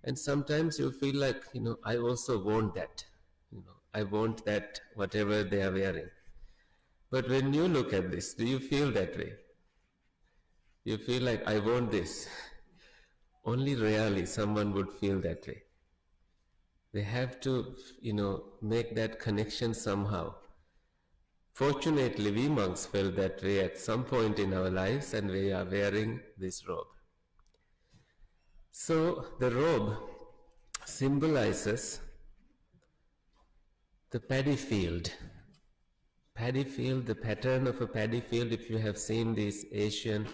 And sometimes you feel like, I also want that. I want that, whatever they are wearing. But when you look at this, do you feel that way? You feel like, I want this. Only rarely someone would feel that way. They have to, make that connection somehow. Fortunately, we monks felt that way at some point in our lives, and we are wearing this robe. So the robe symbolizes the paddy field. Paddy field, the pattern of a paddy field, if you have seen these Asian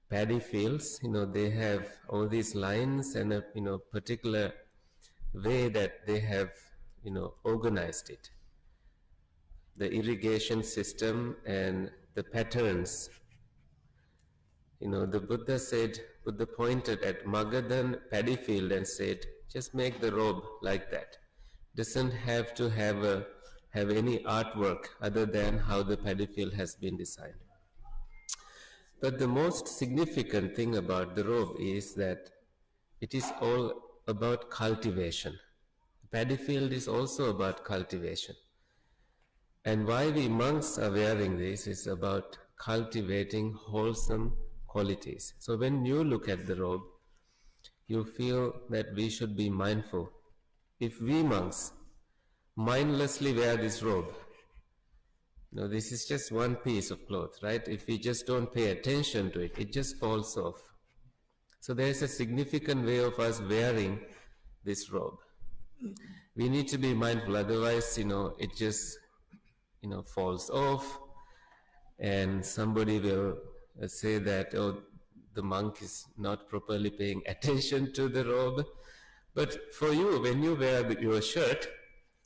paddy fields, they have all these lines and a particular way that they have organized it. The irrigation system and the patterns. The Buddha pointed at Magadhan paddy field and said, just make the robe like that. Doesn't have to have any artwork other than how the paddy field has been designed. But the most significant thing about the robe is that it is all about cultivation. The paddy field is also about cultivation. And why we monks are wearing this is about cultivating wholesome qualities. So when you look at the robe, you feel that we should be mindful. If we monks mindlessly wear this robe, this is just one piece of cloth, right? If we just don't pay attention to it, it just falls off. So there is a significant way of us wearing this robe. We need to be mindful, otherwise, it just, falls off, and somebody will say that, oh, the monk is not properly paying attention to the robe. But for you, when you wear your shirt,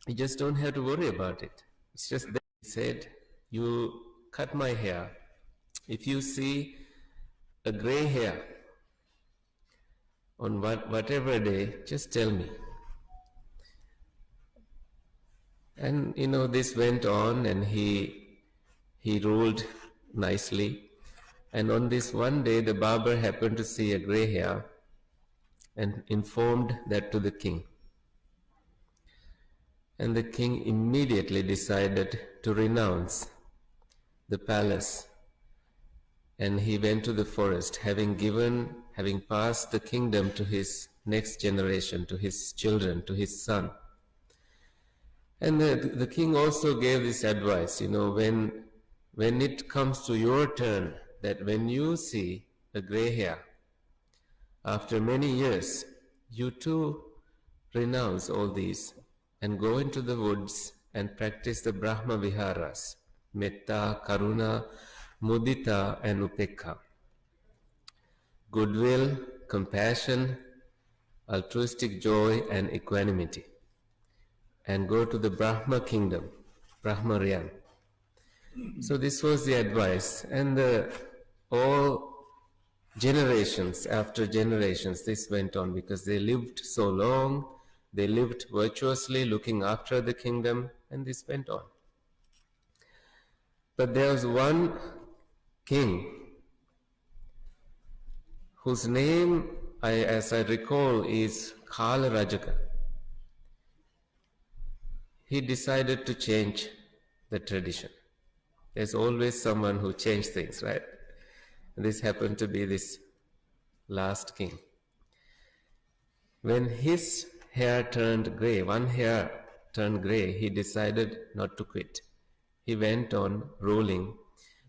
you just don't have to worry about it. It's just that he said, you cut my hair. If you see a gray hair on whatever day, just tell me. And this went on, and he ruled nicely. And on this one day, the barber happened to see a gray hair and informed that to the king. And the king immediately decided to renounce the palace, and he went to the forest, having passed the kingdom to his next generation, to his children, to his son. And the king also gave this advice, when it comes to your turn, that when you see a gray hair, after many years, you too renounce all these and go into the woods and practice the Brahma Vihāras, Metta, Karuna, Mudita and Upekha. Goodwill, compassion, altruistic joy and equanimity. And go to the Brahma kingdom, Brahma realm. So this was the advice, and all generations after generations this went on, because they lived so long, they lived virtuously looking after the kingdom, and this went on. But there was one king whose name, as I recall, is Kala Rajaka. He decided to change the tradition. There's always someone who changed things, right? And this happened to be this last king. When his hair turned grey, one hair turned grey, he decided not to quit. He went on ruling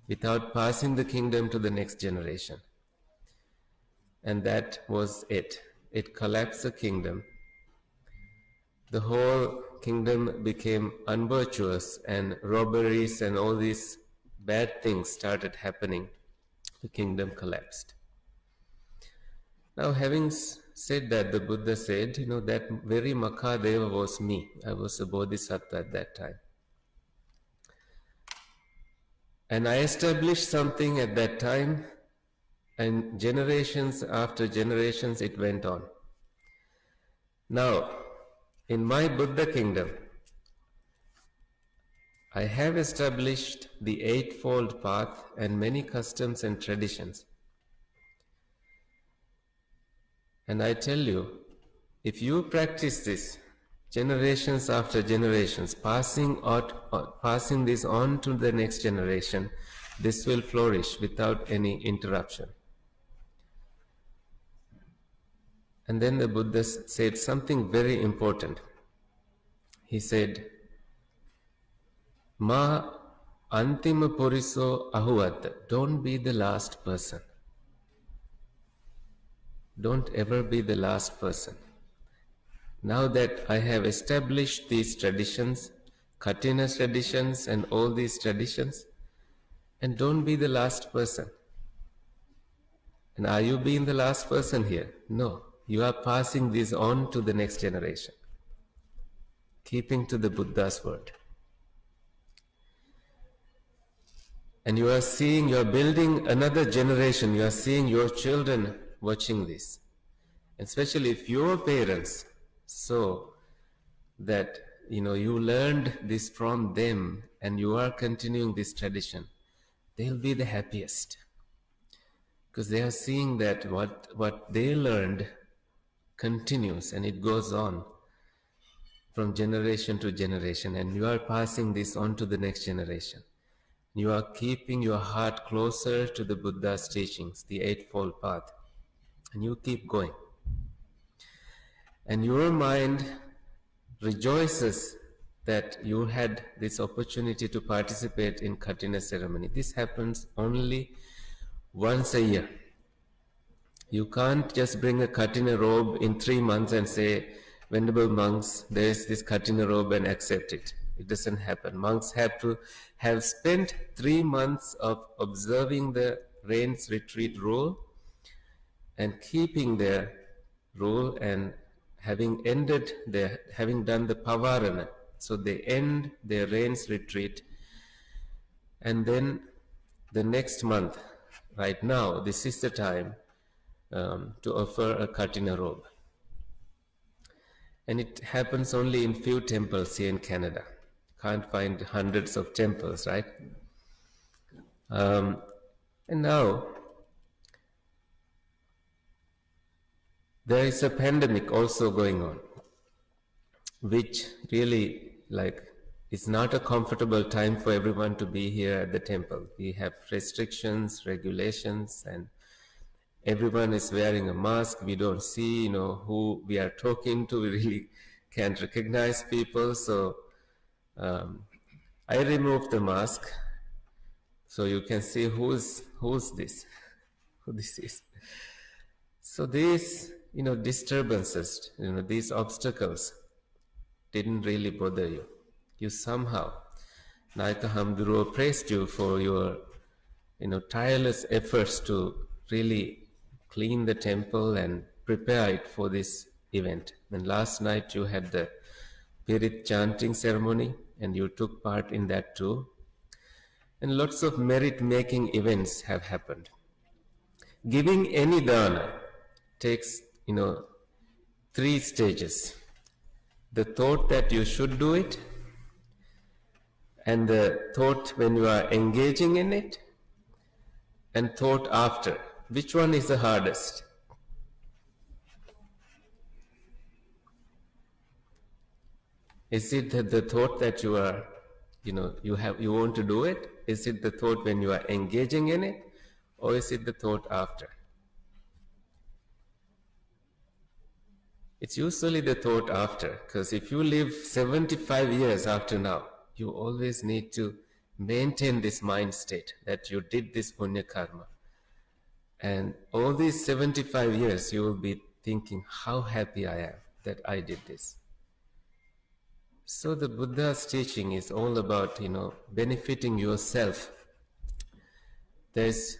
without passing the kingdom to the next generation. And that was it. It collapsed the kingdom. The whole kingdom became unvirtuous, and robberies and all these bad things started happening. The kingdom collapsed. Now, having said that, the Buddha said, that very Mahādeva was me. I was a bodhisattva at that time. And I established something at that time, and generations after generations it went on. Now, in my Buddha kingdom, I have established the Eightfold Path and many customs and traditions. And I tell you, If you practice this, generations after generations, passing this on to the next generation, this will flourish without any interruption. And then the Buddha said something very important. He said, Ma antima puriso ahuvat. Don't be the last person. Don't ever be the last person. Now that I have established these traditions, Kaṭhina traditions and all these traditions, and don't be the last person. And are you being the last person here? No. You are passing this on to the next generation, keeping to the Buddha's word. And you are building another generation, you are seeing your children watching this. And especially if your parents saw that, you learned this from them and you are continuing this tradition, they'll be the happiest. Because they are seeing that what they learned continues and it goes on from generation to generation, and you are passing this on to the next generation. You are keeping your heart closer to the Buddha's teachings, the Eightfold Path, and you keep going. And your mind rejoices that you had this opportunity to participate in Kaṭhina ceremony. This happens only once a year. You can't just bring a Kaṭhina robe in 3 months and say, Venerable monks, there is this Kaṭhina robe and accept it. It doesn't happen. Monks have to have spent 3 months of observing the rains retreat rule and keeping their rule, and having done the pavāraṇā. So they end their rains retreat, and then the next month, right now, this is the time to offer a Kaṭhina robe. And it happens only in few temples here in Canada. Can't find hundreds of temples, right? And now, there is a pandemic also going on, which really, it's not a comfortable time for everyone to be here at the temple. We have restrictions, regulations, and everyone is wearing a mask. We don't see, who we are talking to. We really can't recognize people. So I removed the mask so you can see who's this, who this is. So these, disturbances, these obstacles didn't really bother you. You somehow, Naika Hamduro praised you for your, tireless efforts to really clean the temple and prepare it for this event. And last night you had the Pirit chanting ceremony, and you took part in that too. And lots of merit-making events have happened. Giving any dana takes, 3 stages. The thought that you should do it, and the thought when you are engaging in it, and thought after. Which one is the hardest? Is it the thought that you are, you want to do it? Is it the thought when you are engaging in it? Or is it the thought after? It's usually the thought after, because if you live 75 years after now, you always need to maintain this mind state that you did this punya karma. And all these 75 years you will be thinking, how happy I am that I did this. So the Buddha's teaching is all about, benefiting yourself. There's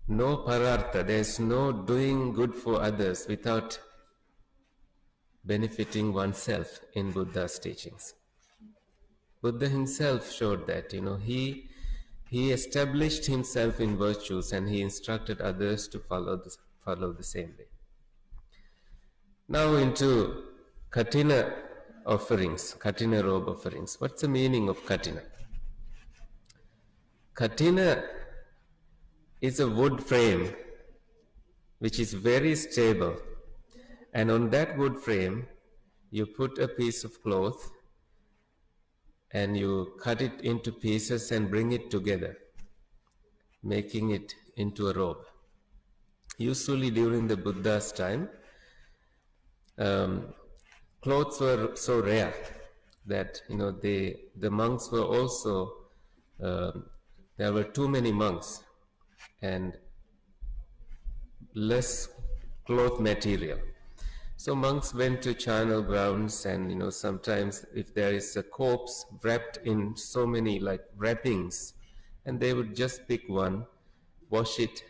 no parartha, there's no doing good for others without benefiting oneself in Buddha's teachings. Buddha himself showed that, he established himself in virtues and he instructed others to follow the same way. Now into Kaṭhina offerings, Kaṭhina robe offerings. What's the meaning of Kaṭhina? Kaṭhina is a wood frame which is very stable And on that wood frame, you put a piece of cloth and you cut it into pieces and bring it together, making it into a robe. Usually during the Buddha's time, clothes were so rare that the monks were also there were too many monks and less cloth material. So monks went to charnel grounds, and sometimes if there is a corpse wrapped in so many like wrappings, and they would just pick one, wash it,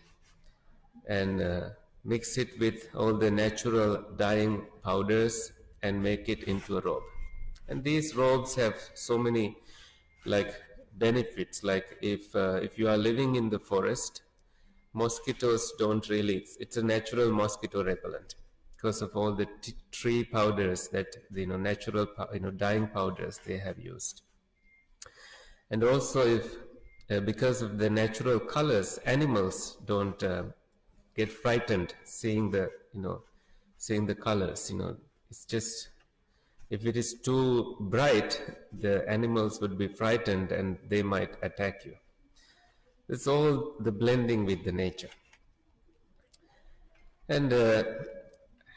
and mix it with all the natural dyeing powders and make it into a robe. And these robes have so many like benefits. Like if you are living in the forest, mosquitoes don't really. It's a natural mosquito repellent because of all the tree powders that natural dyeing powders they have used. And also if because of the natural colors, animals don't get frightened seeing the colors. It's just, if it is too bright, the animals would be frightened and they might attack you. It's all the blending with the nature. And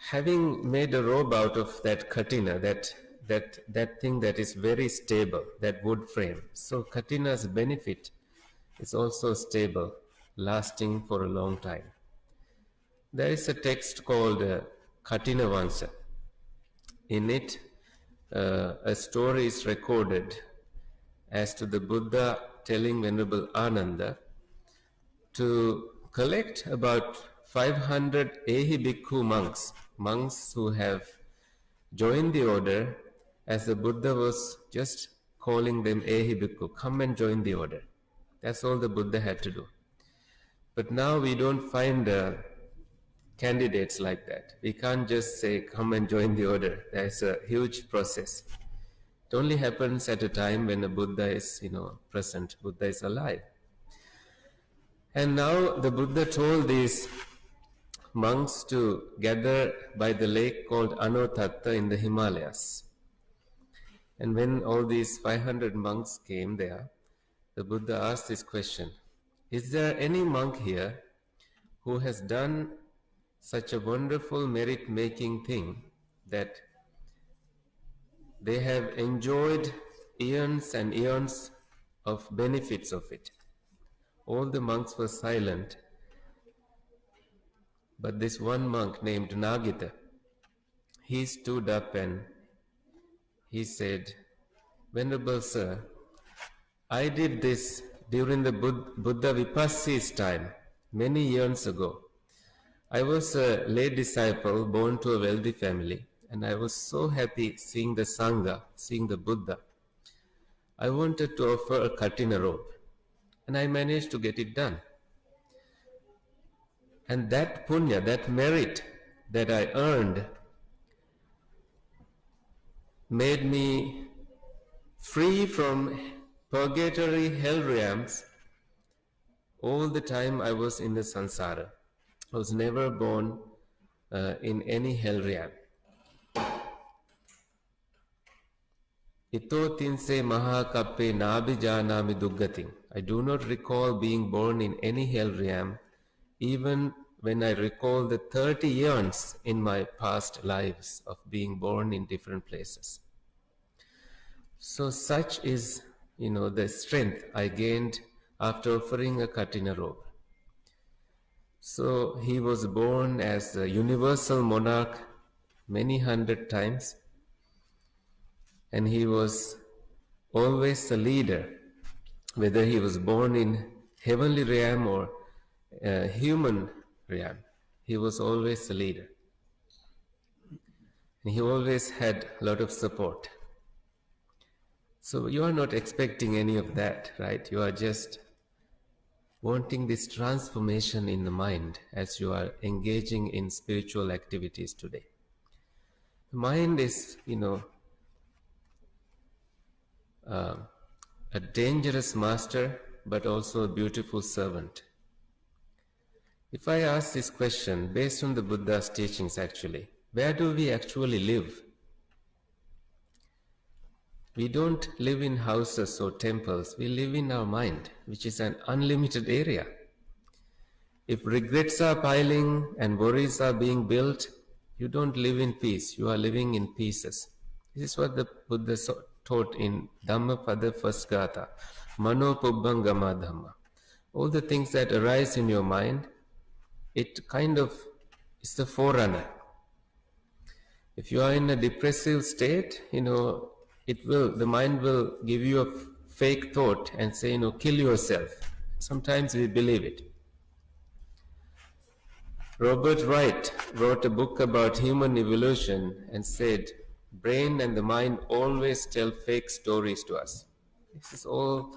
having made a robe out of that Kaṭhina, that thing that is very stable, that wood frame. So Kaṭhina's benefit is also stable, lasting for a long time. There is a text called Kaṭhina Vaṅsa. In it, a story is recorded as to the Buddha telling Venerable Ananda to collect about 500 Ehi Bhikkhu monks who have joined the order, as the Buddha was just calling them Ehi Bhikkhu, come and join the order. That's all the Buddha had to do. But now we don't find candidates like that. We can't just say, come and join the order. There's a huge process. It only happens at a time when a Buddha is, present, Buddha is alive. And now the Buddha told these monks to gather by the lake called Anotatta in the Himalayas. And when all these 500 monks came there, the Buddha asked this question: is there any monk here who has done such a wonderful merit-making thing that they have enjoyed eons and eons of benefits of it? All the monks were silent, but this one monk named Nagita, he stood up and he said, Venerable Sir, I did this during the Buddha Vipassina's time, many years ago. I was a lay disciple born to a wealthy family, and I was so happy seeing the Saṅgha, seeing the Buddha. I wanted to offer a Kaṭhina robe, and I managed to get it done. And that punya, that merit that I earned, made me free from purgatory hell realms all the time I was in the samsara. I was never born in any hell realm. Ito tinse Mahā kappe nābhijanāmi duggatin. I do not recall being born in any hell realm, even when I recall the 30 years in my past lives of being born in different places. So such is, the strength I gained after offering a Kaṭhina robe. So he was born as a universal monarch many hundred times, and he was always a leader, whether he was born in heavenly realm or human realm. He was always a leader. And he always had a lot of support. So you are not expecting any of that, right? You are just wanting this transformation in the mind as you are engaging in spiritual activities today. The mind is, a dangerous master, but also a beautiful servant. If I ask this question based on the Buddha's teachings actually, Where do we actually live? We don't live in houses or temples. We live in our mind, which is an unlimited area. If regrets are piling and worries are being built, you don't live in peace. You are living in pieces. This is what the Buddha taught in Dhammapada first Gatha, Mano Pubbangama Dhamma. All the things that arise in your mind, it kind of is the forerunner. If you are in a depressive state, the mind will give you a fake thought and say, kill yourself. Sometimes we believe it. Robert Wright wrote a book about human evolution and said, brain and the mind always tell fake stories to us. This is all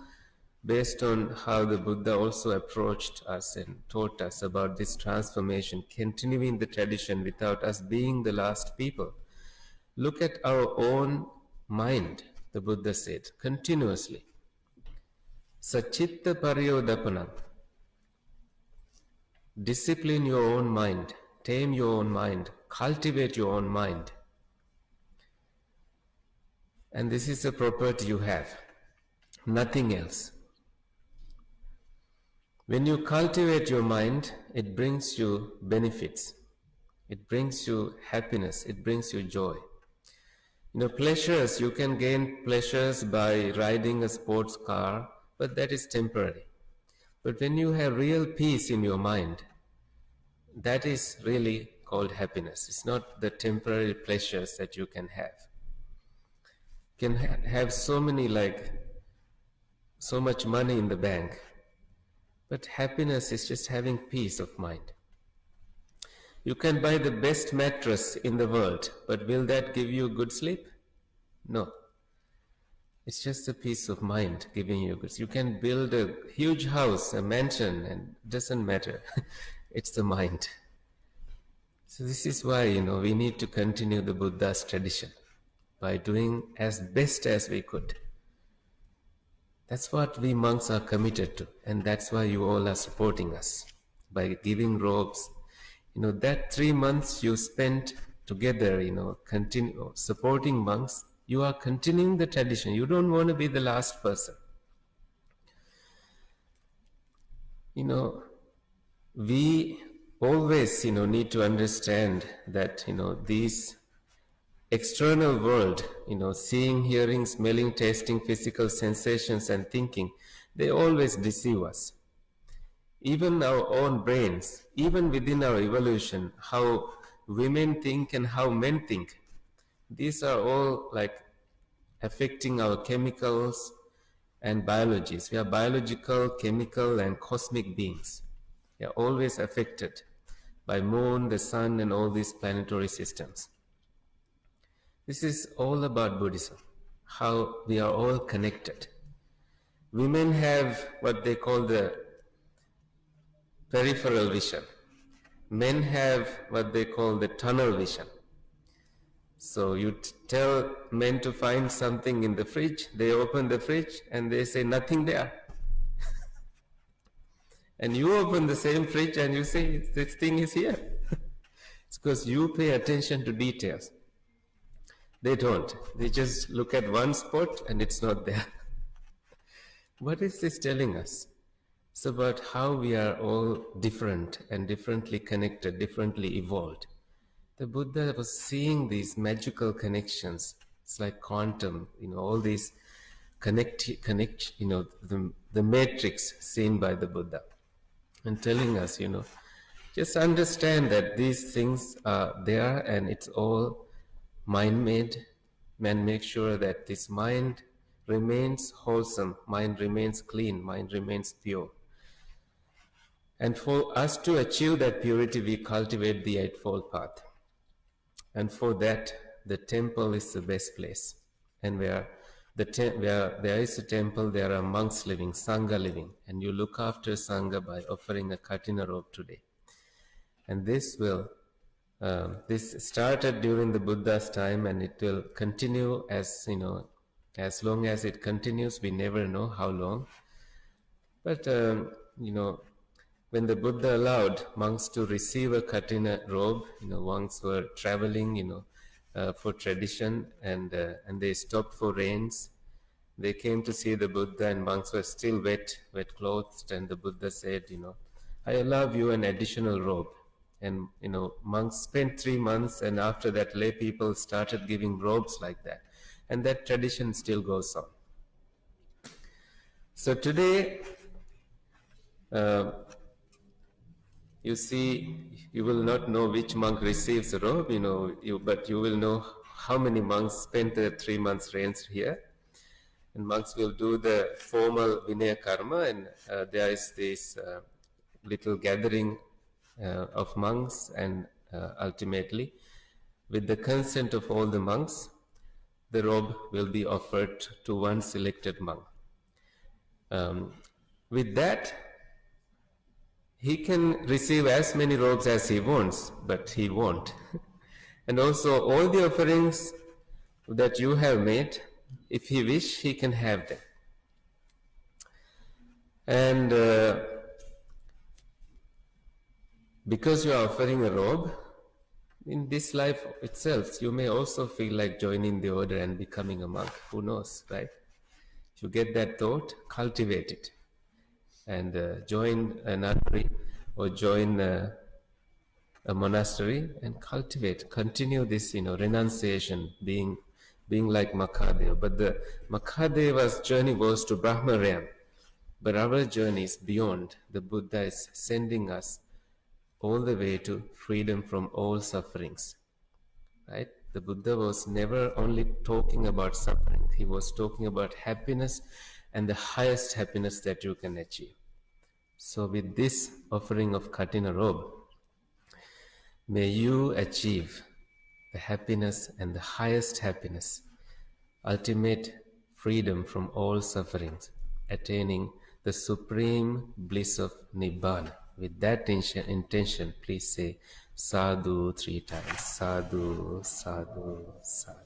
based on how the Buddha also approached us and taught us about this transformation, continuing the tradition without us being the last people. Look at our own mind, the Buddha said, continuously. Sachitta pariyodapanam. Discipline your own mind, tame your own mind, cultivate your own mind. And this is a property you have, nothing else. When you cultivate your mind, it brings you benefits. It brings you happiness, it brings you joy. Pleasures, you can gain pleasures by riding a sports car, but that is temporary. But when you have real peace in your mind, that is really called happiness. It's not the temporary pleasures that you can have. You can have so much money in the bank, but happiness is just having peace of mind. You can buy the best mattress in the world, but will that give you good sleep? No. It's just a peace of mind giving you good. You can build a huge house, a mansion, and it doesn't matter. It's the mind. So this is why, we need to continue the Buddha's tradition by doing as best as we could. That's what we monks are committed to, and that's why you all are supporting us by giving robes. That 3 months you spent together, continue supporting monks, you are continuing the tradition. You don't want to be the last person. We always, need to understand that, these external world, seeing, hearing, smelling, tasting, physical sensations and thinking, they always deceive us. Even our own brains, even within our evolution, how women think and how men think, these are all affecting our chemicals and biologies. We are biological, chemical and cosmic beings. We are always affected by moon, the sun and all these planetary systems. This is all about Buddhism, how we are all connected. Women have what they call the peripheral vision. Men have what they call the tunnel vision. So you tell men to find something in the fridge, they open the fridge and they say nothing there. And you open the same fridge and you say this thing is here. It's because you pay attention to details. They don't. They just look at one spot and it's not there. What is this telling us? It's about how we are all different and differently connected, differently evolved. The Buddha was seeing these magical connections. It's like quantum, all these the matrix seen by the Buddha. And telling us, just understand that these things are there and it's all mind-made, and make sure that this mind remains wholesome, mind remains clean, mind remains pure. And for us to achieve that purity, we cultivate the Eightfold Path. And for that, the temple is the best place. And where there is a temple, there are monks living, Saṅgha living. And you look after Saṅgha by offering a Kaṭhina robe today. And this started during the Buddha's time and it will continue as long as it continues. We never know how long. But, when the Buddha allowed monks to receive a Kaṭhina robe, monks were traveling, for tradition, and they stopped for rains. They came to see the Buddha, and monks were still wet clothed, and the Buddha said, I allow you an additional robe. And, monks spent 3 months, and after that lay people started giving robes like that. And that tradition still goes on. So today, you see, you will not know which monk receives a robe, but you will know how many monks spent the 3 months rains here. And monks will do the formal Vinaya karma, and there is this little gathering of monks, and ultimately, with the consent of all the monks, the robe will be offered to one selected monk. With that, he can receive as many robes as he wants, but he won't. And also, all the offerings that you have made, if he wish, he can have them. And because you are offering a robe, in this life itself, you may also feel like joining the order and becoming a monk. Who knows, right? If you get that thought, cultivate it. And join a nunnery or join a monastery and continue this, renunciation, being like Mahādeva. But the Mahādeva's journey was to Brahma realm. But our journey is beyond. The Buddha is sending us all the way to freedom from all sufferings. Right? The Buddha was never only talking about suffering. He was talking about happiness, and the highest happiness that you can achieve. So with this offering of Kaṭhina robe, may you achieve the happiness and the highest happiness, ultimate freedom from all sufferings, attaining the supreme bliss of Nibbana. With that intention, please say Sadhu 3 times. Sadhu, Sadhu, Sadhu.